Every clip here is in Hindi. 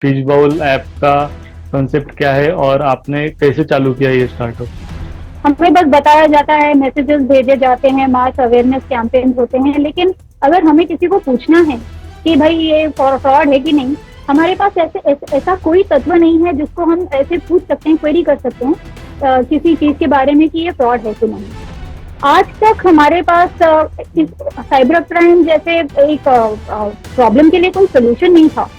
फिश बाउल ऐप का कंसेप्ट क्या है और आपने कैसे चालू किया ये स्टार्टअप? हमें बस बताया जाता है, मैसेजेस भेजे जाते हैं, मास अवेयरनेस कैंपेन होते हैं, लेकिन अगर हमें किसी को पूछना है कि भाई ये फ्रॉड है कि नहीं, हमारे पास ऐसा कोई तत्व नहीं है जिसको हम ऐसे पूछ सकते हैं, क्वेरी कर सकते हैं किसी चीज के बारे में कि ये फ्रॉड है कि नहीं। आज तक हमारे पास इस साइबर क्राइम जैसे एक प्रॉब्लम के लिए कोई सोल्यूशन नहीं था।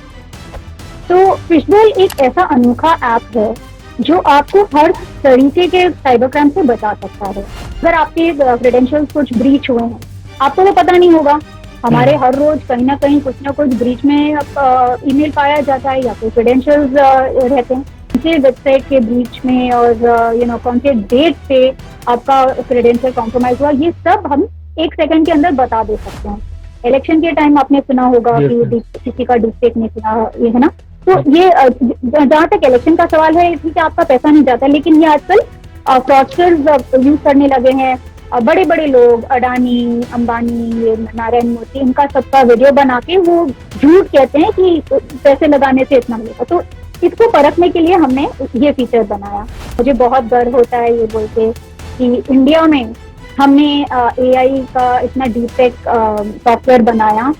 तो फिशबोल एक ऐसा अनोखा ऐप है जो आपको हर तरीके के साइबर क्राइम से बचा सकता है। अगर आपके क्रेडेंशियल्स कुछ ब्रीच हुए हैं, आपको तो पता नहीं होगा। हमारे हम्म। हर रोज कहीं ना कहीं कुछ ना कुछ ब्रीच में ईमेल पाया जाता है या फिर क्रेडेंशियल्स रहते हैं। कौन से वेबसाइट के ब्रीच में और कौन से डेट पे आपका क्रेडेंशियल कॉम्प्रोमाइज हुआ, ये सब हम एक सेकंड के अंदर बता दे सकते हैं। इलेक्शन के टाइम आपने सुना होगा यस, कि यस। किसी का डिस्ट्रिक्ट ने किया, ये है ना। तो हाँ। ये जहाँ तक इलेक्शन का सवाल है, ठीक है, आपका पैसा नहीं जाता, लेकिन ये आजकल फ्रॉडस्टर्स यूज करने लगे हैं। बड़े बड़े लोग, अडानी, अंबानी, ये नारायण मूर्ति, इनका सबका वीडियो बना के वो झूठ कहते हैं कि पैसे लगाने से इतना मिलेगा। तो इसको परखने के लिए हमने ये फीचर बनाया। मुझे बहुत गर्व होता है ये बोल के कि इंडिया में हमने एआई का इतना डीप टेक सॉफ्टवेयर बनाया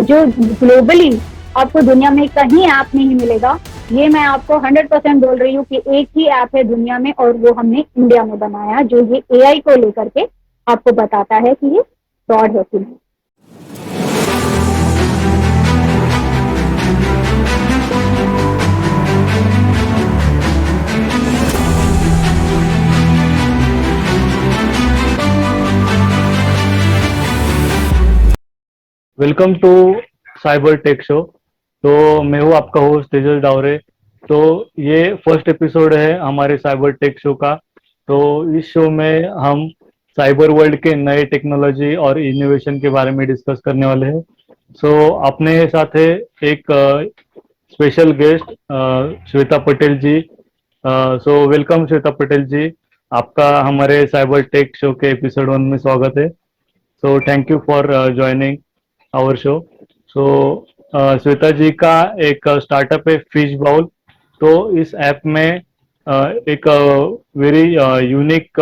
जो ग्लोबली आपको दुनिया में कहीं ऐप नहीं मिलेगा। ये मैं आपको 100% बोल रही हूँ कि एक ही ऐप है दुनिया में और वो हमने इंडिया में बनाया, जो ये एआई को लेकर के आपको बताता है कि ये फ्रॉड है कि नहीं। Welcome to cyber tech show. तो मैं हूँ आपका होस्ट तेजल डावरे। तो ये फर्स्ट एपिसोड है हमारे साइबर टेक शो का। तो इस शो में हम साइबर वर्ल्ड के नए टेक्नोलॉजी और इनोवेशन के बारे में डिस्कस करने वाले हैं। सो अपने साथ है एक special guest Shweta Patel ji. So welcome Shweta Patel ji. आपका हमारे साइबर टेक शो के एपिसोड 1 में स्वागत है। So thank you for joining our show. So Shweta ji का एक स्टार्टअप है फिश बाउल। तो इस ऐप में एक वेरी यूनिक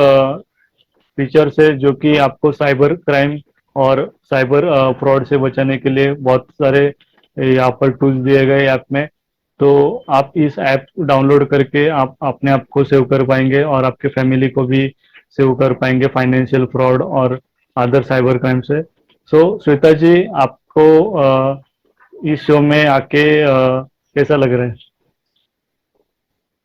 फीचर्स है जो कि आपको साइबर क्राइम और साइबर फ्रॉड से बचाने के लिए बहुत सारे यहाँ पर टूल्स दिए गए ऐप में। तो आप इस ऐप डाउनलोड करके आप अपने आप को सेव कर पाएंगे और आपके फैमिली को भी सेव कर पाएंगे फाइनेंशियल फ्रॉड और अदर साइबर क्राइम से। सो श्वेता जी, आपको इस शो में आके कैसा लग रहा है?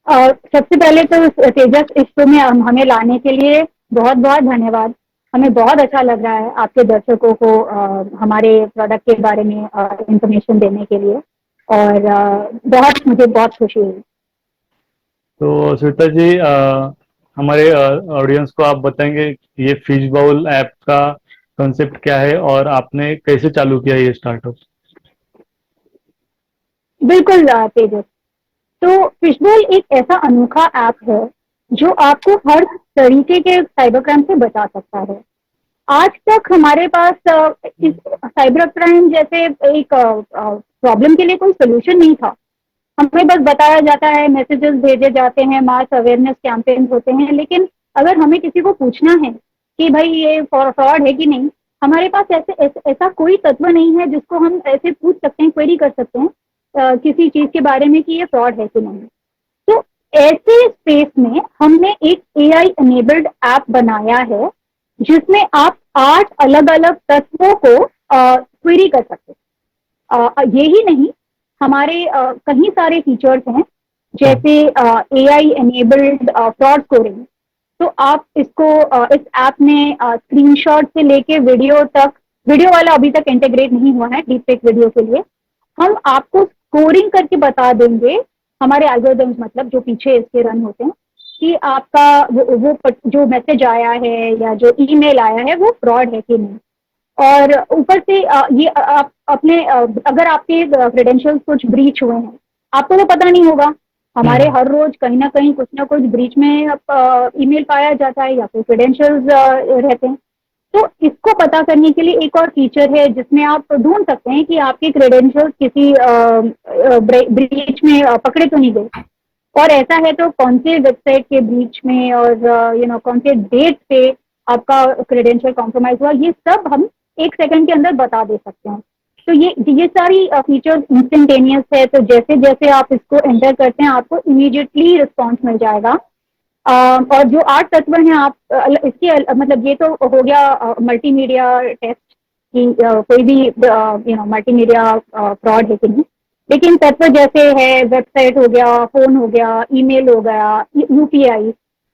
सबसे पहले तो तेजस, इस शो में हमें लाने के लिए बहुत बहुत धन्यवाद। हमें बहुत अच्छा लग रहा है आपके दर्शकों को हमारे प्रोडक्ट के बारे में इंफॉर्मेशन देने के लिए। और बहुत, मुझे बहुत खुशी हुई। तो श्वेता जी, हमारे ऑडियंस को आप बताएंगे ये फिश बाउल ऐप का कंसेप्ट क्या है और आपने कैसे चालू किया ये स्टार्टअप? बिल्कुल तेजस। तो फिशबोल एक ऐसा अनोखा ऐप है जो आपको हर तरीके के साइबर क्राइम से बचा सकता है। आज तक हमारे पास इस साइबर क्राइम जैसे एक प्रॉब्लम के लिए कोई सोल्यूशन नहीं था। हमें बस बताया जाता है, मैसेजेस भेजे जाते हैं, मास अवेयरनेस कैंपेन होते हैं, लेकिन अगर हमें किसी को पूछना है कि भाई ये फ्रॉड है कि नहीं, हमारे पास ऐसा कोई तत्व नहीं है जिसको हम ऐसे पूछ सकते हैं, क्वेरी कर सकते हैं किसी चीज के बारे में कि ये फ्रॉड है कि नहीं। तो ऐसे स्पेस में हमने एक एआई एनेबल्ड ऐप बनाया है जिसमें आप 8 अलग अलग तत्वों को क्वेरी कर सकते हैं। यही नहीं, हमारे कई सारे फीचर्स हैं, हाँ। जैसे एआई एनेबल्ड फ्रॉड स्कोरिंग। तो आप इसको इस ऐप में स्क्रीनशॉट से लेके वीडियो तक, वीडियो वाला अभी तक इंटीग्रेट नहीं हुआ है डीप फेक वीडियो के लिए, हम आपको स्कोरिंग करके बता देंगे, हमारे एल्गोरिदम्स मतलब जो पीछे इसके रन होते हैं, कि आपका जो मैसेज आया है या जो ईमेल आया है वो फ्रॉड है कि नहीं। और ऊपर से ये आप अपने अगर आपके क्रेडेंशियल्स कुछ ब्रीच हुए हैं, आपको तो पता नहीं होगा। हमारे हम्म। हर रोज कहीं ना कुछ ब्रीच में ईमेल पाया जाता है या फिर क्रेडेंशियल्स रहते हैं। तो इसको पता करने के लिए एक और फीचर है जिसमें आप ढूंढ सकते हैं कि आपके क्रेडेंशियल्स किसी ब्रीच में पकड़े तो नहीं गए, और ऐसा है तो कौन से वेबसाइट के ब्रीच में और कौन से डेट पे आपका क्रेडेंशियल कॉम्प्रोमाइज हुआ, ये सब हम 1 सेकंड के अंदर बता दे सकते हैं। तो ये सारी फीचर्स इंस्टेंटेनियस है, तो जैसे जैसे आप इसको एंटर करते हैं आपको इमीडिएटली रिस्पॉन्स मिल जाएगा। और जो 8 तत्व हैं आप इसके मतलब ये तो हो गया मल्टीमीडिया टेस्ट कि कोई भी मल्टीमीडिया फ्रॉड है कि नहीं, लेकिन तत्व जैसे है वेबसाइट हो गया, फोन हो गया, ईमेल हो गया, यूपीआई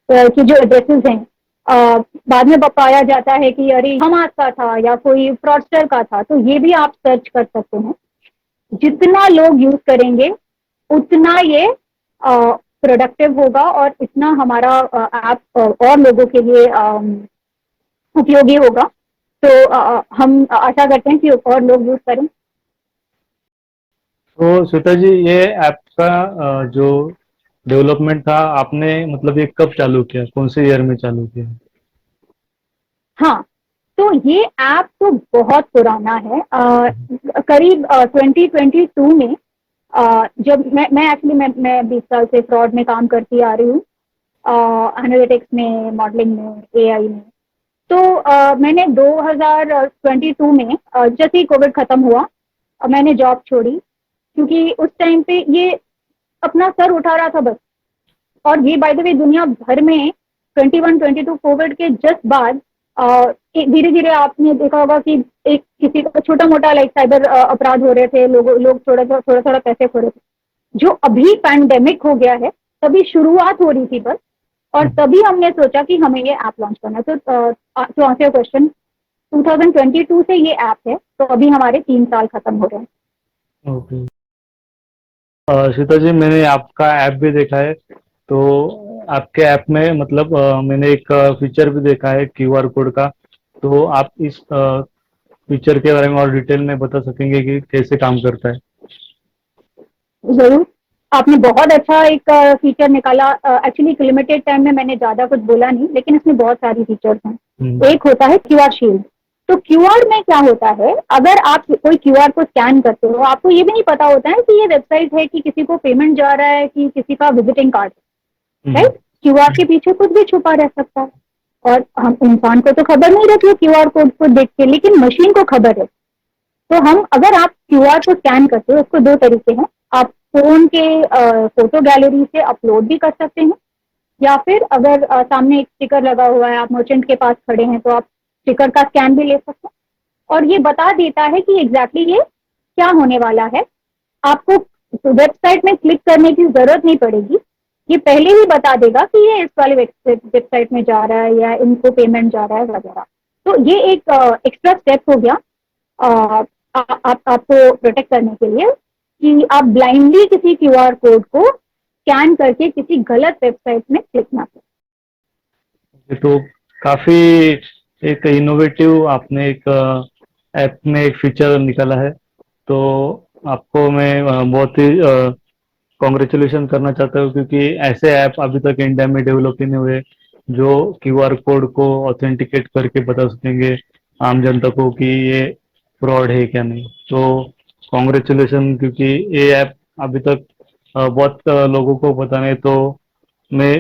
की जो एड्रेसेस हैं, बाद में पाया जाता है कि अरे हमाद का था या कोई फ्रॉडस्टर का था, तो ये भी आप सर्च कर सकते हैं। जितना लोग यूज करेंगे उतना ये प्रोडक्टिव होगा और इतना हमारा ऐप और लोगों के लिए उपयोगी होगा। तो हम आशा करते हैं कि और लोग यूज करें। तो श्वेता जी, ये ऐप का जो डेवलपमेंट था, आपने मतलब ये कब चालू किया, कौन से ईयर में चालू किया? हाँ, तो ये ऐप तो बहुत पुराना है, करीब 2022 में, जब मैं एक्चुअली मैं 20 साल से फ्रॉड में काम करती आ रही हूँ, एनालिटिक्स में, मॉडलिंग में, एआई में। तो मैंने 2022 में जैसे ही कोविड खत्म हुआ मैंने जॉब छोड़ी, क्योंकि उस टाइम पे ये अपना सर उठा रहा था बस। और ये बाय द वे दुनिया भर में 21-22 कोविड के जस्ट बाद धीरे धीरे आपने देखा होगा कि एक किसी का छोटा मोटा लाइक साइबर अपराध हो रहे थे, लोग थोड़ा थोड़ा पैसे खो रहे थे। जो अभी पैंडेमिक हो गया है तभी शुरुआत हो रही थी बस, और तभी हमने सोचा कि हमें ये ऐप लॉन्च करना है। तो टू आंसर योर क्वेश्चन, 2022 से ये ऐप है, तो अभी हमारे 3 साल खत्म हो रहे हैं। ओके। श्वेता जी, मैंने आपका ऐप भी देखा है, तो आपके ऐप में मतलब मैंने एक फीचर भी देखा है क्यूआर कोड का। तो आप इस फीचर के बारे में और डिटेल में बता सकेंगे कि कैसे काम करता है? जरूर, आपने बहुत अच्छा एक फीचर निकाला। एक्चुअली लिमिटेड टाइम में मैंने ज्यादा कुछ बोला नहीं, लेकिन इसमें बहुत सारी फीचर्स हैं। एक होता है क्यूआर शील्ड। तो क्यूआर में क्या होता है, अगर आप कोई क्यूआर को स्कैन करते हो, आपको ये भी नहीं पता होता है कि ये वेबसाइट है कि किसी को पेमेंट जा रहा है कि किसी का विजिटिंग कार्ड, राइट। क्यूआर के पीछे कुछ भी छुपा रह सकता है, और हम इंसान को तो खबर नहीं रहती है क्यूआर कोड को देख के, लेकिन मशीन को खबर है। तो हम अगर आप क्यूआर को स्कैन करते हो, उसको दो तरीके हैं। आप फोन के फोटो गैलरी से अपलोड भी कर सकते हैं, या फिर अगर सामने एक स्टिकर लगा हुआ है, आप मर्चेंट के पास खड़े हैं, तो आप स्टिकर का स्कैन भी ले सकते हैं। और ये बता देता है कि एग्जैक्टली ये क्या होने वाला है। आपको वेबसाइट में क्लिक करने की जरूरत नहीं पड़ेगी, ये पहले ही बता देगा कि ये इस वाले वेबसाइट में जा रहा है या इनको पेमेंट जा रहा है वगैरह। तो ये एक एक्स्ट्रा स्टेप हो गया आपको प्रोटेक्ट करने के लिए, कि आप ब्लाइंडली किसी क्यूआर कोड को स्कैन करके किसी गलत वेबसाइट में क्लिक ना करें। तो काफी एक इनोवेटिव आपने एक ऐप में एक फीचर निकाला है। तो आपको मैं बहुत ही कॉन्ग्रेचुलेशन करना चाहता हूँ, क्योंकि ऐसे ऐप अभी तक इंडिया में डेवलप ही नहीं हुए जो क्यूआर कोड को ऑथेंटिकेट करके बता सकेंगे आम जनता को कि ये फ्रॉड है क्या नहीं। तो कॉन्ग्रेचुलेशन, क्योंकि ये ऐप अभी तक बहुत लोगों को पता नहीं। तो मैं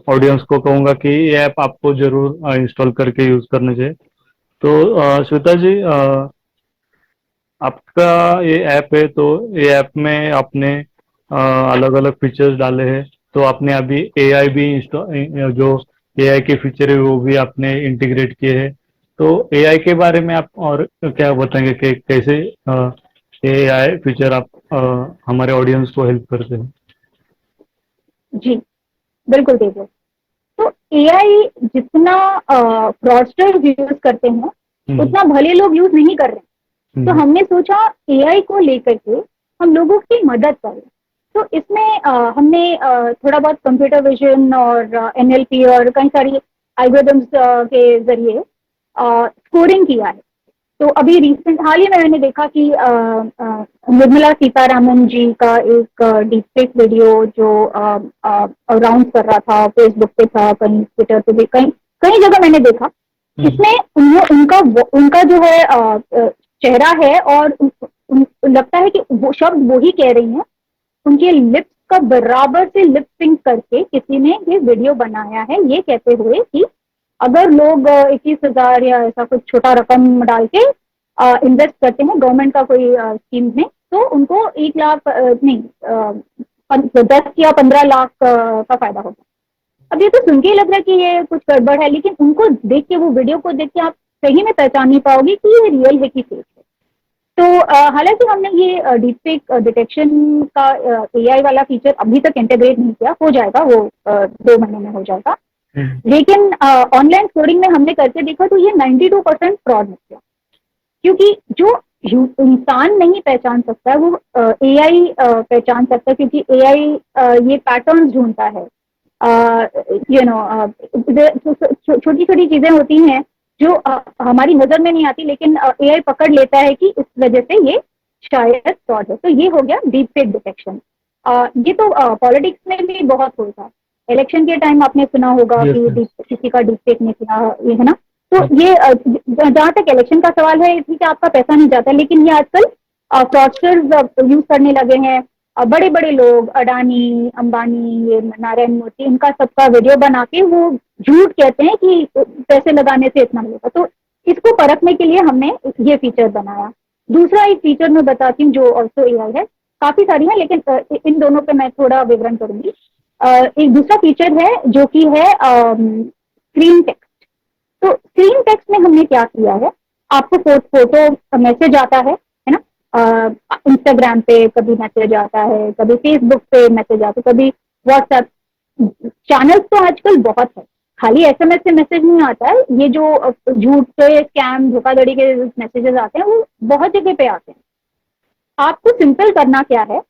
ऑडियंस को कहूँगा कि ये ऐप आपको जरूर इंस्टॉल करके यूज करना चाहिए। तो श्वेता जी, आपका ये ऐप है, तो ये ऐप में आपने अलग अलग फीचर्स डाले हैं। तो आपने अभी एआई भी इंस्टॉल, जो एआई के फीचर है वो भी आपने इंटीग्रेट किए हैं। तो एआई के बारे में आप और क्या बताएंगे कि कैसे एआई फीचर आप हमारे ऑडियंस को हेल्प करते हैं? जी बिल्कुल दीजिए। तो एआई जितना फ्रॉडस्टर्स यूज करते हैं उतना भले लोग यूज नहीं कर रहे। तो हमने सोचा एआई को लेकर के हम लोगों की मदद करें। तो इसमें हमने थोड़ा बहुत कंप्यूटर विजन और एनएलपी और कई सारी एल्गोरिथम्स के जरिए स्कोरिंग किया है। तो अभी रिसेंट हाल ही में मैंने देखा कि निर्मला सीतारामन जी का एक डीपफेक वीडियो जो राउंड कर रहा था, फेसबुक पे था, कहीं ट्विटर पे भी, कहीं कई जगह मैंने देखा। इसमें उनका जो है चेहरा है और लगता है कि वो शब्द वो ही कह रही हैं। उनके लिप्स का बराबर से लिप सिंक करके किसी ने ये वीडियो बनाया है, ये कहते हुए कि अगर लोग 21,000 या ऐसा कुछ छोटा रकम डाल के इन्वेस्ट करते हैं गवर्नमेंट का कोई स्कीम में, तो उनको 1 लाख नहीं 10 या 15 लाख का फायदा होगा। अब ये तो सुन के ही लग रहा है कि ये कुछ गड़बड़ है, लेकिन उनको देख के, वो वीडियो को देख के आप सही में पहचान नहीं पाओगे कि ये रियल है कि फेक है। तो हालांकि हमने ये डीप फेक डिटेक्शन का एआई वाला फीचर अभी तक इंटीग्रेट नहीं किया, हो जाएगा वो 2 महीने में हो जाएगा। लेकिन ऑनलाइन कोडिंग में हमने करके देखा तो ये 92% फ्रॉड निकला, क्योंकि जो इंसान नहीं पहचान सकता है वो एआई पहचान सकता है, क्योंकि एआई ये पैटर्न ढूंढता है। यू नो छोटी छोटी चीजें होती हैं जो हमारी नजर में नहीं आती, लेकिन एआई पकड़ लेता है कि इस वजह से ये शायद फ्रॉड है। तो ये हो गया डीप फेक डिटेक्शन। ये तो पॉलिटिक्स में भी बहुत होता है। इलेक्शन के टाइम आपने सुना होगा कि किसी का डीप फेक निकला, ये है ना। तो ये जहां तक इलेक्शन का सवाल है, ठीक है, आपका पैसा नहीं जाता, लेकिन ये आजकल फ्रॉडस्टर्स यूज करने लगे हैं। बड़े बड़े लोग, अडानी, अंबानी, ये नारायण मूर्ति, इनका सबका वीडियो बना के वो झूठ कहते हैं कि पैसे लगाने से इतना मिलेगा। तो इसको परखने के लिए हमने ये फीचर बनाया। दूसरा एक फीचर मैं बताती हूँ जो ऑल्सो एआई है, काफी सारी है, लेकिन इन दोनों पे मैं थोड़ा विवरण करूंगी। एक दूसरा फीचर है जो कि है स्क्रीन टेक्स्ट। तो स्क्रीन टेक्स्ट में हमने क्या किया है, आपको फोटो मैसेज आता है ना, इंस्टाग्राम पे कभी मैसेज आता है, कभी फेसबुक पे मैसेज आता है, कभी व्हाट्सएप। चैनल्स तो आजकल बहुत है, खाली एसएमएस से मैसेज नहीं आता है। ये जो झूठ के स्कैम, धोखाधड़ी के मैसेजेस आते हैं वो बहुत जगह पे आते हैं। आपको सिंपल करना क्या है,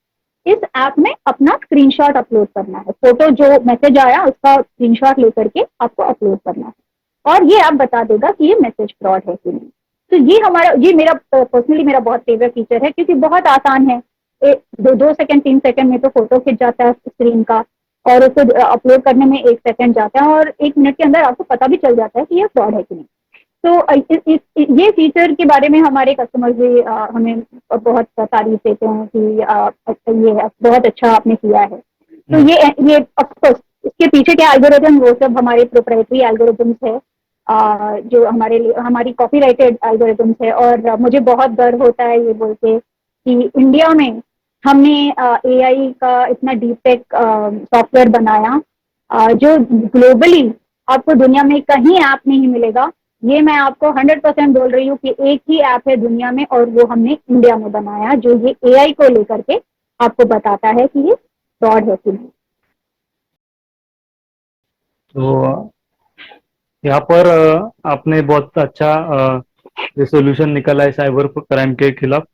इस ऐप में अपना स्क्रीनशॉट अपलोड करना है। फोटो जो मैसेज आया उसका स्क्रीनशॉट लेकर के आपको अपलोड करना है, और ये आप बता देगा कि ये मैसेज फ्रॉड है कि नहीं। तो ये मेरा पर्सनली मेरा बहुत फेवरेट फीचर है, क्योंकि बहुत आसान है। 2 सेकंड 3 सेकंड में तो फोटो खिंच जाता है स्क्रीन का, और उसको अपलोड करने में 1 सेकंड जाता है, और 1 मिनट के अंदर आपको पता भी चल जाता है कि ये फ्रॉड है कि नहीं। तो ये फीचर के बारे में हमारे कस्टमर्स भी हमें बहुत तारीफ देते हैं कि ये बहुत अच्छा आपने किया है। तो ये ऑफकोर्स इसके पीछे क्या एल्गोरिथम, वो सब हमारे प्रोप्राइटरी एल्गोरिथम्स है, जो हमारी कॉपीराइटेड एल्गोरिथम्स है। और मुझे बहुत गर्व होता है ये बोल के कि इंडिया में हमने एआई का इतना डीप टेक सॉफ्टवेयर बनाया, जो ग्लोबली आपको दुनिया में कहीं ऐप नहीं मिलेगा। ये मैं आपको 100% बोल रही हूँ कि एक ही ऐप है दुनिया में, और वो हमने इंडिया में बनाया, जो ये एआई को लेकर के आपको बताता है कि ये फ्रॉड है कि नहीं। तो यहाँ पर आपने बहुत अच्छा रिसोल्यूशन निकाला है साइबर क्राइम के खिलाफ।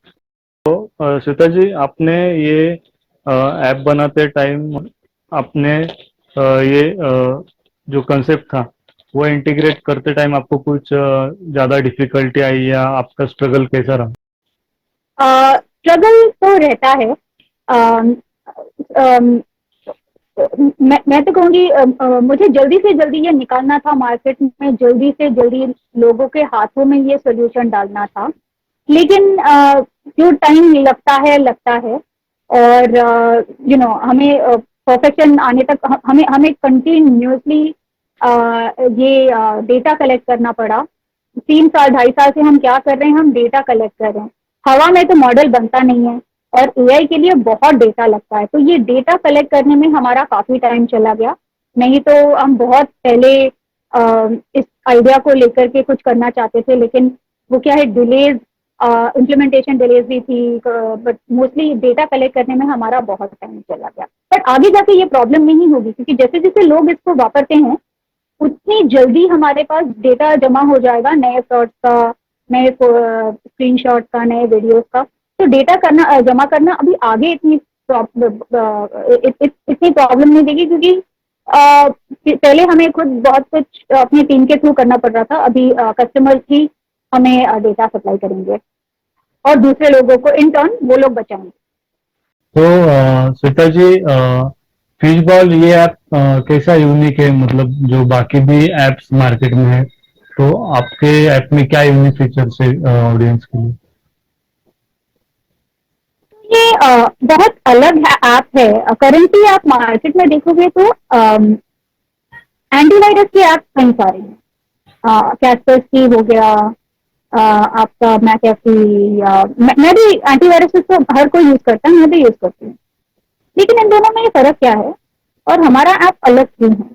तो श्वेता जी, आपने ये ऐप बनाते टाइम आपने ये जो कंसेप्ट था वो इंटीग्रेट करते टाइम आपको कुछ ज़्यादा डिफिकल्टी आई, या आपका स्ट्रगल कैसा रहा? स्ट्रगल तो रहता है। अम, अम, मैं तो कहूँगी मुझे जल्दी से जल्दी ये निकालना था मार्केट में, जल्दी से जल्दी लोगों के हाथों में ये सोल्यूशन डालना था। लेकिन जो टाइम लगता है, और हमें परफेक्शन आने तक हमें कंटिन्यूसली ये डेटा कलेक्ट करना पड़ा। 3 साल 2.5 साल से हम क्या कर रहे हैं, हम डेटा कलेक्ट कर रहे हैं। हवा में तो मॉडल बनता नहीं है, और एआई के लिए बहुत डेटा लगता है। तो ये डेटा कलेक्ट करने में हमारा काफी टाइम चला गया। नहीं तो हम बहुत पहले इस आइडिया को लेकर के कुछ करना चाहते थे, लेकिन वो क्या है, डिलेज, इम्प्लीमेंटेशन डिलेज भी थी, बट मोस्टली डेटा कलेक्ट करने में हमारा बहुत टाइम चला गया। बट आगे जाके ये प्रॉब्लम नहीं होगी, क्योंकि जैसे जैसे लोग इसको वापरते हैं उतनी जल्दी हमारे पास डेटा जमा हो जाएगा, नए फ्रॉड्स का, नए स्क्रीनशॉट का, नए वीडियोस का। तो डेटा करना, जमा करना अभी आगे इतनी प्रॉब्लम नहीं देगी, क्योंकि पहले हमें खुद बहुत कुछ अपनी टीम के थ्रू करना पड़ रहा था। अभी कस्टमर्स ही हमें डेटा सप्लाई करेंगे, और दूसरे लोगों को इन टर्न वो लोग बचाएंगे। तो श्वेता जी, फिशबॉल ये ऐप कैसा यूनिक है, मतलब जो बाकी भी ऐप्स मार्केट में है तो आपके ऐप में क्या यूनिक फीचर्स है ऑडियंस के लिए? ये बहुत अलग है ऐप है। करेंटली आप मार्केट में देखोगे तो एंटीवायरस के ऐप कई सारे हैं। कैस्पर्सकी हो गया, आपका मैकेफी, या मैं भी एंटीवायरस तो हर कोई यूज करता है, मैं भी यूज करती हूँ। लेकिन इन दोनों में ये फर्क क्या है और हमारा ऐप अलग क्यों है?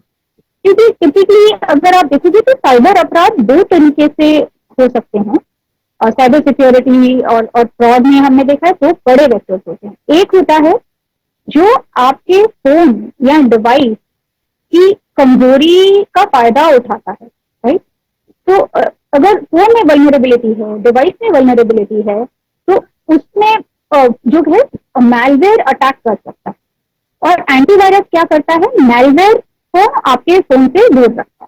क्योंकि टिपिकली अगर आप देखोगे तो साइबर अपराध दो तरीके से हो सकते हैं। और साइबर सिक्योरिटी और फ्रॉड में हमने देखा है दो बड़े वेक्टर्स होते हैं। एक होता है जो आपके फोन या डिवाइस की कमजोरी का फायदा उठाता है, राइट? तो अगर फोन में वल्नरेबिलिटी है, डिवाइस में वल्नरेबिलिटी है, तो उसमें जो है मैलवेयर अटैक कर सकता है। और एंटीवायरस क्या करता है? मैलवेयर को आपके फोन से दूर रखता है।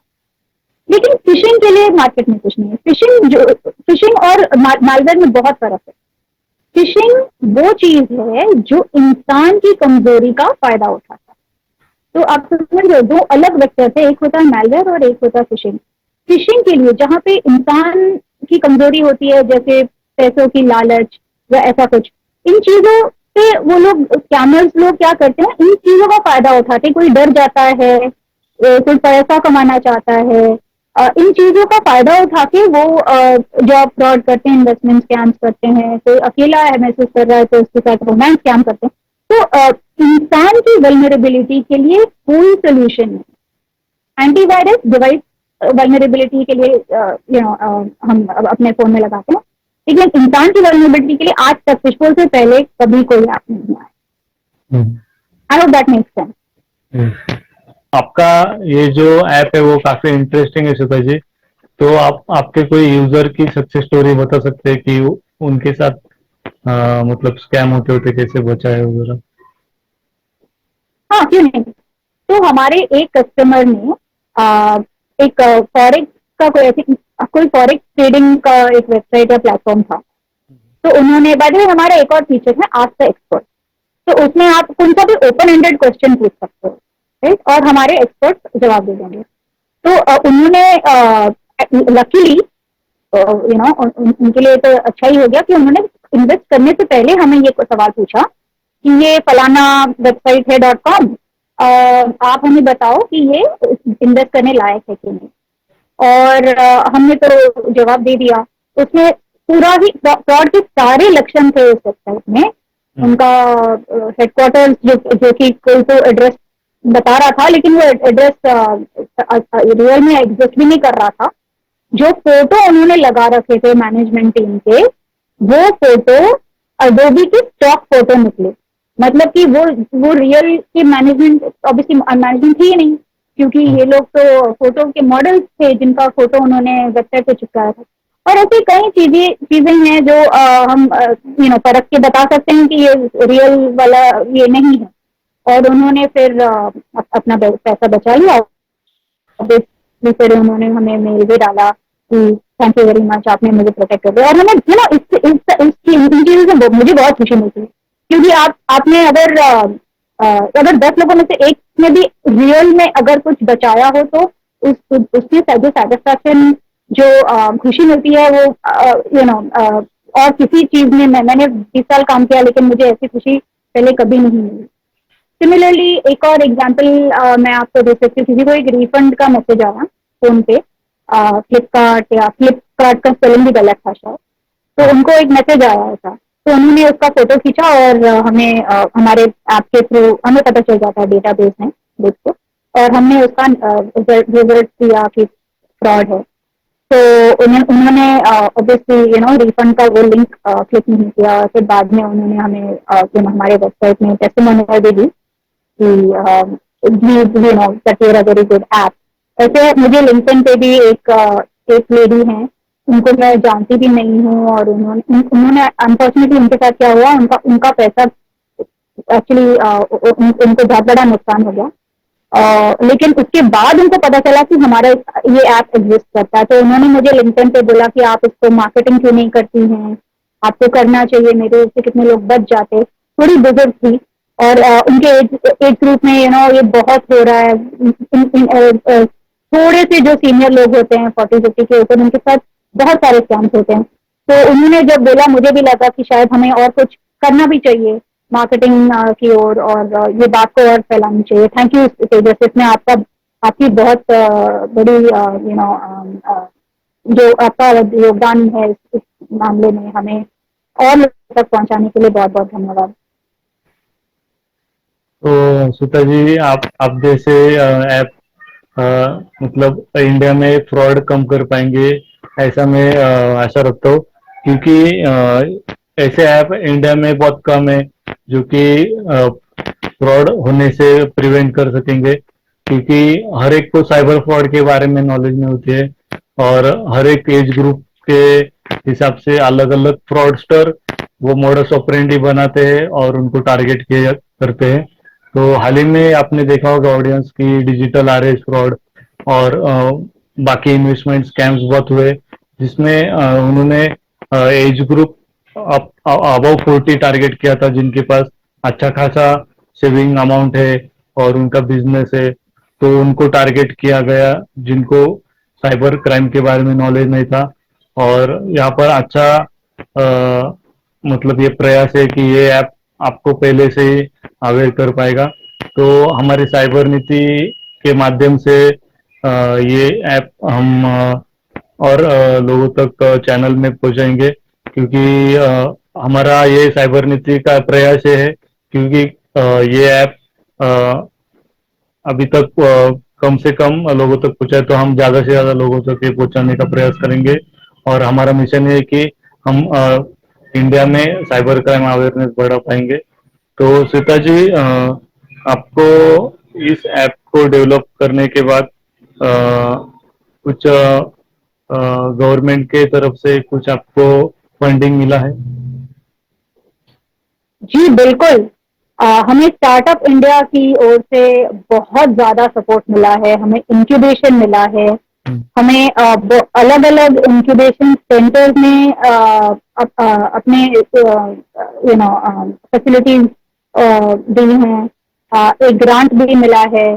लेकिन फिशिंग के लिए मार्केट में कुछ नहीं है। फिशिंग और मैलवेयर में बहुत फर्क है। फिशिंग वो चीज है जो इंसान की कमजोरी का फायदा उठाता है। तो आप समझ रहे हो, दो अलग वेक्टर थे, एक होता है मैलवेयर और एक होता है फिशिंग। फिशिंग के लिए जहाँ पे इंसान की कमजोरी होती है, जैसे पैसों की लालच या ऐसा कुछ, इन चीजों पे वो लोग स्कैमर्स लोग क्या करते हैं, इन चीजों का फायदा उठाते हैं। कोई डर जाता है, कोई पैसा कमाना चाहता है, इन चीजों का फायदा उठा के वो जॉब फ्रॉड करते हैं, इन्वेस्टमेंट स्कैम्स करते हैं। कोई अकेला है महसूस कर रहा है तो उसके साथ रोमांस स्कैम करते हैं। तो इंसान की वल्नरेबिलिटी के लिए कोई सोल्यूशन नहीं। एंटीवायरस डिवाइस वल्नरेबिलिटी के लिए हम अपने फोन में लगाते हैं, लेकिन इंसान की वल्नरेबिलिटी के लिए आज तक फिशबोल से पहले कभी कोई ऐप नहीं आया। I hope that makes sense. आपका ये जो ऐप है वो काफी इंटरेस्टिंग है श्वेता जी। तो आप आपके कोई यूजर की सक्सेस स्टोरी बता सकते हैं कि उनके साथ मतलब स्कैम होते होते कैसे बचा है वगैरह? हाँ, क्यों नहीं। तो हमारे एक कस्टमर ने एक फॉरेक्स का कोई फॉरेक्स ट्रेडिंग का एक वेबसाइट या प्लेटफॉर्म था। तो उन्होंने, बाय द वे हमारा एक और फीचर है आस्क द एक्सपर्ट। तो उसमें आप कौन सा भी ओपन एंडेड क्वेश्चन पूछ सकते हो, राइट? और हमारे एक्सपर्ट जवाब दे देंगे। तो उन्होंने लकीली उनके लिए तो अच्छा ही हो गया कि उन्होंने इन्वेस्ट करने से पहले हमें ये सवाल पूछा कि ये फलाना वेबसाइट है .com, आप हमें बताओ कि ये इन्वेस्ट करने लायक है कि नहीं। और हमने तो जवाब दे दिया। उसमें पूरा ही फ्रॉड के सारे लक्षण थे उस वेबसाइट में। उनका हेडक्वार्टर्स जो कि कोई तो एड्रेस बता रहा था, लेकिन वो एड्रेस रियल में एग्जिस्ट भी नहीं कर रहा था। जो फोटो उन्होंने लगा रखे थे मैनेजमेंट टीम के, वो फोटो अडोबी के स्टॉक फोटो निकले। मतलब कि वो रियल के मैनेजमेंट, ऑब्वियसली मैनेजमेंट थी ही नहीं, क्योंकि ये लोग तो फोटो के मॉडल्स थे जिनका फोटो उन्होंने वेबसाइट पे चिपकाया था। और ऐसी कई चीजें हैं जो हम परख के बता सकते हैं कि ये रियल वाला ये नहीं है। और उन्होंने फिर अपना पैसा बचा लिया। फिर उन्होंने हमें मेल भी डाला कि थैंक यू वेरी मच, आपने मुझे प्रोटेक्ट कर दिया। और हमें इन चीजों से मुझे बहुत खुशी मिलती है, क्योंकि आपने अगर 10 लोगों में से एक ने भी रियल में अगर कुछ बचाया हो, तो उसकी जो सेटिस्फैक्शन, जो खुशी मिलती है, वो और किसी चीज में मैंने 20 साल काम किया, लेकिन मुझे ऐसी खुशी पहले कभी नहीं मिली। सिमिलरली एक और एग्जांपल मैं आपको दे सकती हूँ। किसी को एक रिफंड का मैसेज आया फोन पे, फ्लिपकार्ट का स्पेलिंग भी गलत था शायद, तो उनको एक मैसेज आया था। तो उन्होंने उसका फोटो खींचा और हमें हमारे ऐप के थ्रू हमें पता चल जाता है डेटाबेस में देख के, और हमने उसका रिजल्ट दिया कि फ्रॉड है। तो उन्होंने ऑब्वियसली रिफंड का वो लिंक क्लिक नहीं किया। फिर बाद में उन्होंने हमें हमारे वेबसाइट में टेस्टिमोनियल भी दी that you're a very good app। ऐसे मुझे लिंक्डइन पे भी एक लेडी हैं, उनको मैं जानती भी नहीं हूँ, और उन्होंने अनफॉर्चुनेटली उनके साथ क्या हुआ, उनका पैसा एक्चुअली उनको बहुत बड़ा नुकसान हो गया। लेकिन उसके बाद उनको पता चला कि हमारा ये ऐप एग्जिस्ट करता है। तो उन्होंने मुझे लिंक्डइन पे बोला कि आप इसको मार्केटिंग क्यों नहीं करती हैं, आपको करना चाहिए, मेरे से कितने लोग बच जाते। थोड़ी बुजुर्ग थी और उनके एज ग्रुप में ये बहुत हो रहा है। थोड़े से जो सीनियर लोग होते हैं 40-50 के ऊपर, उनके साथ बहुत सारे स्कैम्स होते हैं। तो उन्होंने जब बोला, मुझे भी लगा कि शायद हमें और कुछ करना भी चाहिए मार्केटिंग की ओर, और ये बात को और फैलानी चाहिए। थैंक यू तेजस, इसमें आपका आपकी बहुत बड़ी जो आपका योगदान है इस मामले में, हमें और लोगों तक पहुंचाने के लिए बहुत बहुत धन्यवाद। तो सुता जी, आप जैसे ऐप मतलब इंडिया में फ्रॉड कम कर पाएंगे, ऐसा मैं आशा रखता हूँ, क्योंकि ऐसे ऐप इंडिया में बहुत कम है जो कि फ्रॉड होने से प्रिवेंट कर सकेंगे, क्योंकि हर एक को साइबर फ्रॉड के बारे में नॉलेज नहीं होती है, और हर एक एज ग्रुप के हिसाब से अलग अलग फ्रॉडस्टर वो मोडस ऑपरेंडी बनाते हैं और उनको टारगेट किए करते हैं। तो हाल ही में आपने देखा होगा ऑडियंस की डिजिटल आरएस फ्रॉड और बाकी इन्वेस्टमेंट स्कैम्स बहुत हुए, जिसमें उन्होंने एज ग्रुप अबव 40 टारगेट किया था, जिनके पास अच्छा खासा सेविंग अमाउंट है और उनका बिजनेस है। तो उनको टारगेट किया गया जिनको साइबर क्राइम के बारे में नॉलेज नहीं था। और यहाँ पर अच्छा मतलब ये प्रयास है कि ये ऐप आपको पहले से ही अवेयर कर पाएगा। तो हमारी साइबर नीति के माध्यम से ये ऐप हम और लोगों तक चैनल में पहुंचाएंगे, क्योंकि हमारा ये साइबर नीति का प्रयास ये है, क्योंकि ये ऐप अभी तक कम से कम लोगों तक पहुंचाए, तो हम ज़्यादा से ज़्यादा लोगों तक ये पहुंचाने का प्रयास करेंगे। और हमारा मिशन है कि हम इंडिया में साइबर क्राइम अवेयरनेस बढ़ा पाएंगे। तो श्वेता जी, आपको इस ऐप को डेवलप करने के बाद कुछ गवर्नमेंट के तरफ से कुछ आपको फंडिंग मिला है? जी बिल्कुल। हमें स्टार्टअप इंडिया की ओर से बहुत ज्यादा सपोर्ट मिला है, हमें इंक्यूबेशन मिला है, हमें अलग अलग इंक्यूबेशन सेंटर्स में अपने फैसिलिटीज दी हैं, एक ग्रांट भी मिला है।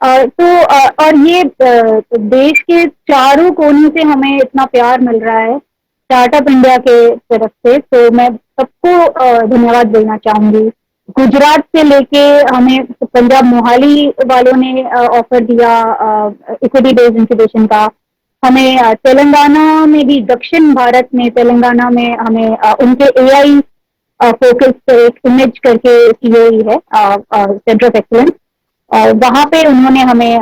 और ये देश के चारों कोने से हमें इतना प्यार मिल रहा है स्टार्टअप इंडिया के तरफ से, तो मैं सबको धन्यवाद देना चाहूंगी। गुजरात से लेके हमें पंजाब मोहाली वालों ने ऑफर दिया इक्विटी बेस्ड इंक्यूबेशन का। हमें तेलंगाना में भी, दक्षिण भारत में तेलंगाना में हमें उनके एआई फोकस एक इमेज करके सीओई है, सेंटर ऑफ एक्सीलेंस, और वहां पे उन्होंने हमें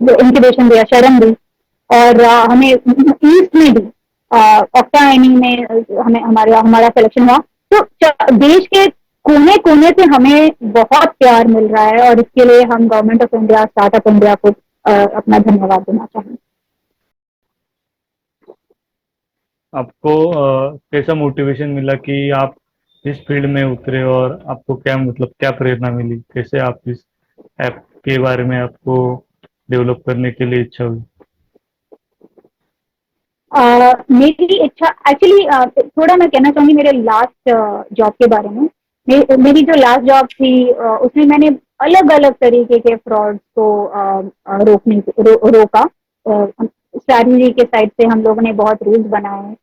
इंक्यूबेशन दिया, शरण दी। और हमें ईस्ट में भी ऑक्टा एनी में हमें हमारा सिलेक्शन हुआ। तो देश के कोने कोने से हमें बहुत प्यार मिल रहा है, और इसके लिए हम government of India, startup India को अपना धन्यवाद देना चाहेंगे। आपको कैसा मोटिवेशन मिला कि आप इस फील्ड में उतरे, और आपको क्या मतलब क्या प्रेरणा मिली, कैसे आप इस ऐप के बारे में आपको डेवलप करने के लिए इच्छा हुई? मेरी इच्छा एक्चुअली, थोड़ा मैं कहना चाहूंगी मेरे लास्ट जॉब के बारे में। मेरी जो लास्ट जॉब थी उसमें मैंने अलग अलग तरीके के फ्रॉड्स को रोका। स्ट्रैटेजी के साइड से हम लोगों ने बहुत रूल्स बनाए,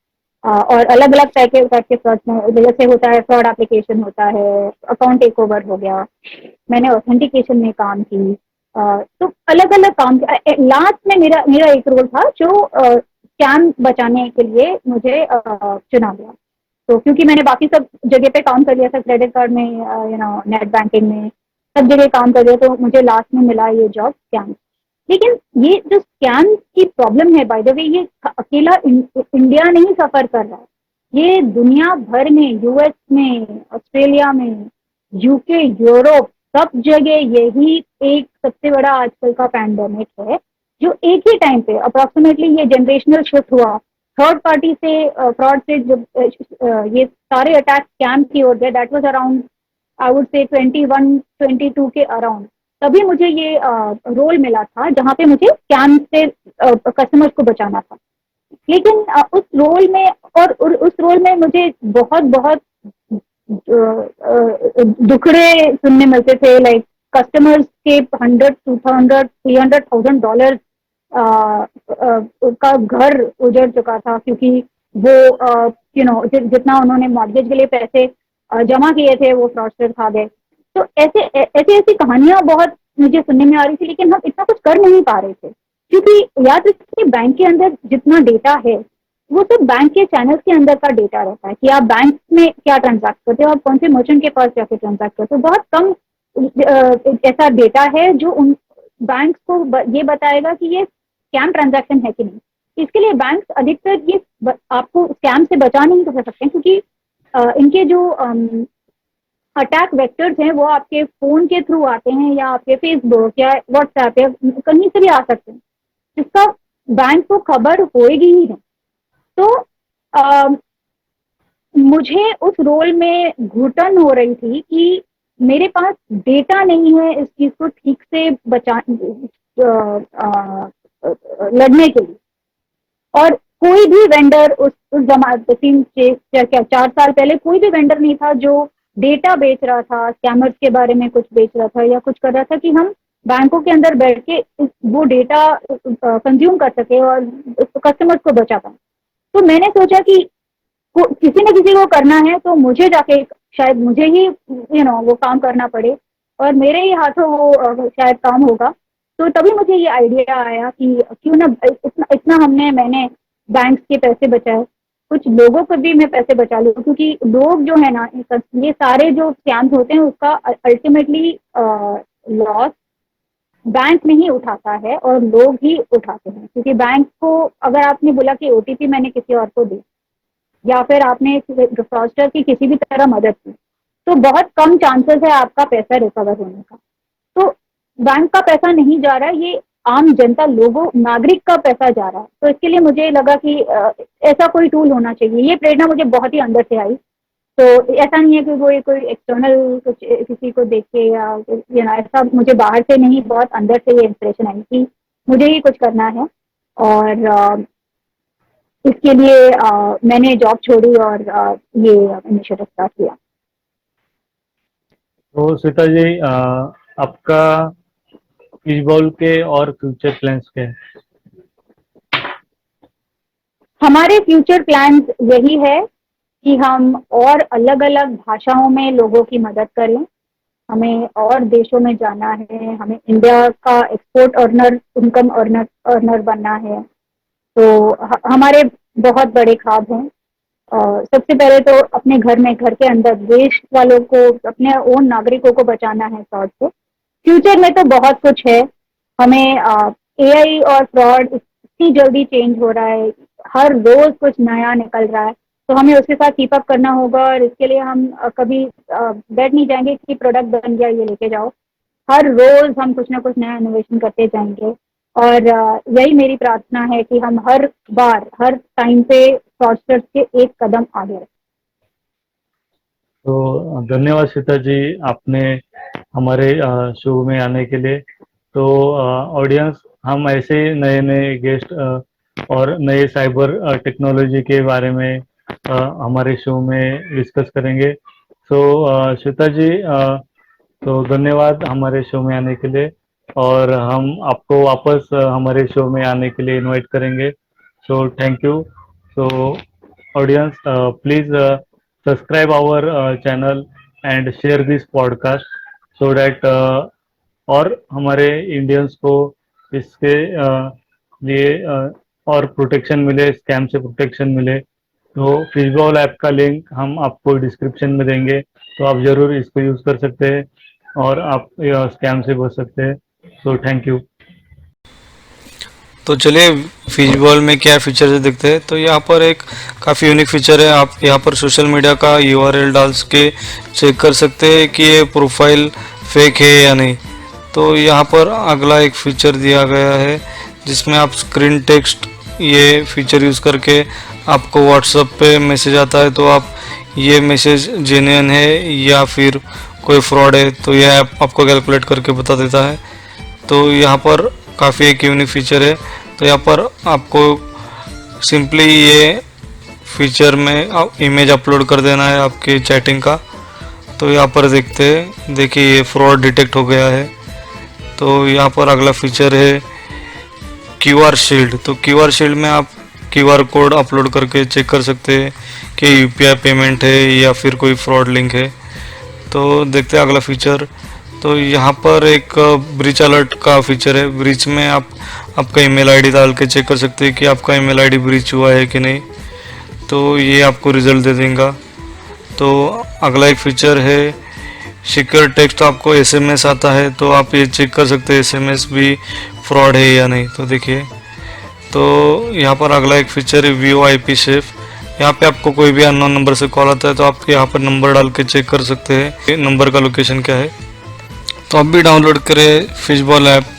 और अलग अलग टाइप के फ्रॉड में जैसे होता है, फ्रॉड एप्लीकेशन होता है, अकाउंट टेक ओवर हो गया, मैंने ऑथेंटिकेशन में काम की। तो अलग अलग काम। लास्ट में मेरा मेरा एक रोल था जो स्कैम बचाने के लिए मुझे चुना गया। तो क्योंकि मैंने बाकी सब जगह पे काम कर लिया था, क्रेडिट कार्ड में, नेट बैंकिंग में, सब जगह काम कर लिया, तो मुझे लास्ट में मिला ये जॉब स्कैम। लेकिन ये जो स्कैम की प्रॉब्लम है, बाय द वे, ये अकेला इंडिया नहीं सफर कर रहा है, ये दुनिया भर में, यूएस में, ऑस्ट्रेलिया में, यूके, यूरोप, सब जगह यही एक सबसे बड़ा आजकल का पैंडेमिक है, जो एक ही टाइम पे अप्रोक्सीमेटली ये जनरेशनल शिफ्ट हुआ थर्ड पार्टी से फ्रॉड से, जब ये सारे अटैक स्कैम की ओर गए, that was around I would say 21-22 के अराउंड। तभी मुझे ये रोल मिला था जहाँ पे मुझे स्कैम से कस्टमर्स को बचाना था। लेकिन उस रोल में, और उस रोल में मुझे बहुत बहुत दुखड़े सुनने मिलते थे, लाइक कस्टमर्स के 100, 200, 300,000 डॉलर का घर उजड़ चुका था, क्योंकि वो जितना उन्होंने मॉर्गेज के लिए पैसे जमा किए थे वो फ्रॉडस्टर खा गए। तो ऐसे ऐसी ऐसी कहानियां बहुत मुझे सुनने में आ रही थी, लेकिन हम इतना कुछ कर नहीं पा रहे थे, क्योंकि याद रखिए बैंक के अंदर जितना डेटा है वो सब बैंक के चैनल्स के अंदर का डेटा रहता है कि आप बैंक में क्या ट्रांजैक्ट करते हो, आप कौन से मर्चेंट के पास जाके ट्रांजैक्ट करते हो। बहुत कम ऐसा डेटा है जो उन बैंक को ये बताएगा कि ये स्कैम ट्रांजैक्शन है कि नहीं। इसके लिए बैंक अधिकतर ये आपको स्कैम से बचा नहीं कर सकते, क्योंकि इनके जो अटैक वेक्टर्स हैं वो आपके फोन के थ्रू आते हैं, या आपके फेसबुक या व्हाट्सएप या कहीं से भी आ सकते हैं, जिसका बैंक को खबर होएगी ही नहीं। तो मुझे उस रोल में घुटन हो रही थी कि मेरे पास डेटा नहीं है इस चीज को ठीक से लड़ने के लिए। और कोई भी वेंडर उस जमाने 4 साल पहले कोई भी वेंडर नहीं था जो डेटा बेच रहा था, स्कैमर्स के बारे में कुछ बेच रहा था या कुछ कर रहा था कि हम बैंकों के अंदर बैठ के वो डेटा कंज्यूम कर सके और कस्टमर्स को बचा पाए। तो मैंने सोचा कि किसी न किसी को करना है, तो मुझे जाके शायद मुझे ही वो काम करना पड़े और मेरे ही हाथों वो शायद काम होगा। तो तभी मुझे ये आइडिया आया कि क्यों ना इतना मैंने बैंक के पैसे बचाए, कुछ लोगों को भी मैं पैसे बचा लूँ, क्योंकि लोग जो है ना, ये सारे जो स्कैम्स होते हैं उसका अल्टीमेटली लॉस बैंक नहीं उठाता है और लोग ही उठाते हैं। क्योंकि बैंक को अगर आपने बोला कि ओटीपी मैंने किसी और को दी या फिर आपने फ्रॉडस्टर की किसी भी तरह मदद की, तो बहुत कम चांसेस है आपका पैसा रिकवर होने का। तो बैंक का पैसा नहीं जा रहा है, ये आम जनता, लोगों, नागरिक का पैसा जा रहा है। तो इसके लिए मुझे लगा कि ऐसा कोई टूल होना चाहिए। ये प्रेरणा मुझे बहुत ही अंदर से आई। तो ऐसा नहीं है कि कोई एक्सटर्नल कुछ किसी को देख के या ऐसा, मुझे बाहर से नहीं, बहुत अंदर से ये इंस्पिरेशन आई कि मुझे ही कुछ करना है। और इसके लिए मैंने जॉब छोड़ी और ये इनिशिएटिव स्टार्ट किया। तो श्वेता जी, आपका फिशबॉल के और फ्यूचर प्लान्स क्या है? हमारे फ्यूचर प्लान्स यही है कि हम और अलग अलग भाषाओं में लोगों की मदद करें। हमें और देशों में जाना है, हमें इंडिया का एक्सपोर्ट अर्नर, इनकम अर्नर बनना है। तो हमारे बहुत बड़े ख्वाब हैं। सबसे पहले तो अपने घर के अंदर देश वालों को, अपने ओन नागरिकों को बचाना है फ्रॉड से। फ्यूचर में तो बहुत कुछ है। हमें एआई और फ्रॉड इतनी जल्दी चेंज हो रहा है, हर रोज कुछ नया निकल रहा है, तो हमें उसके साथ कीप अप करना होगा। और इसके लिए हम कभी बैठ नहीं जाएंगे कि प्रोडक्ट बन गया ये लेके जाओ। हर रोज हम कुछ ना कुछ नया इनोवेशन करते जाएंगे। और यही मेरी प्रार्थना है कि हम हर बार, हर टाइम पे फ्रॉडस्टर्स के एक कदम आगे रखें। तो धन्यवाद श्वेता जी, आपने हमारे शो में आने के लिए। तो ऑडियंस, हम ऐसे नए नए गेस्ट और नए साइबर टेक्नोलॉजी के बारे में हमारे शो में डिस्कस करेंगे। सो श्वेता जी, तो धन्यवाद हमारे शो में आने के लिए, और हम आपको वापस हमारे शो में आने के लिए इनवाइट करेंगे। सो thank you. So audience, please subscribe our channel and share this podcast so that और हमारे इंडियंस को इसके लिए और प्रोटेक्शन मिले, स्कैम से प्रोटेक्शन मिले। तो फिशबॉल ऐप का लिंक हम आपको डिस्क्रिप्शन में देंगे, तो आप ज़रूर इसको यूज़ कर सकते हैं और आप स्कैम से बच सकते हैं। सो थैंक यू। तो चलिए फिशबॉल में क्या फीचर दिखते हैं। तो यहाँ पर एक काफ़ी यूनिक फीचर है। आप यहाँ पर सोशल मीडिया का यूआरएल डाल के चेक कर सकते हैं कि ये प्रोफाइल फेक है या नहीं। तो यहाँ पर अगला एक फीचर दिया गया है जिसमें आप स्क्रीन टेक्स्ट, ये फीचर यूज़ करके आपको व्हाट्सएप पे मैसेज आता है, तो आप ये मैसेज जेन्युइन है या फिर कोई फ्रॉड है, तो यह ऐप आपको कैलकुलेट करके बता देता है। तो यहाँ पर काफ़ी एक यूनिक फीचर है। तो यहाँ पर आपको सिंपली ये फीचर में इमेज अपलोड कर देना है आपके चैटिंग का। तो यहाँ पर देखते हैं, देखिए ये फ्रॉड डिटेक्ट हो गया है। तो यहाँ पर अगला फीचर है QR शील्ड। तो QR शील्ड में आप QR कोड अपलोड करके चेक कर सकते हैं कि UPI पेमेंट है या फिर कोई फ्रॉड लिंक है। तो देखते हैं अगला फीचर। तो यहाँ पर एक ब्रीच अलर्ट का फीचर है। ब्रीच में आप आपका ईमेल आईडी डाल के चेक कर सकते हैं कि आपका ईमेल आईडी ब्रीच हुआ है कि नहीं। तो ये आपको रिजल्ट दे देगा। तो अगला एक फीचर है सिक्योर टेक्स्ट। आपको SMS आता है तो आप ये चेक कर सकते हैं SMS भी फ्रॉड है या नहीं। तो देखिए, तो यहाँ पर अगला एक फीचर है VoIP सेफ। यहाँ पे आपको कोई भी अननोन नंबर से कॉल आता है तो आप यहाँ पर नंबर डाल के चेक कर सकते हैं कि नंबर का लोकेशन क्या है। तो आप भी डाउनलोड करें फिशबॉल ऐप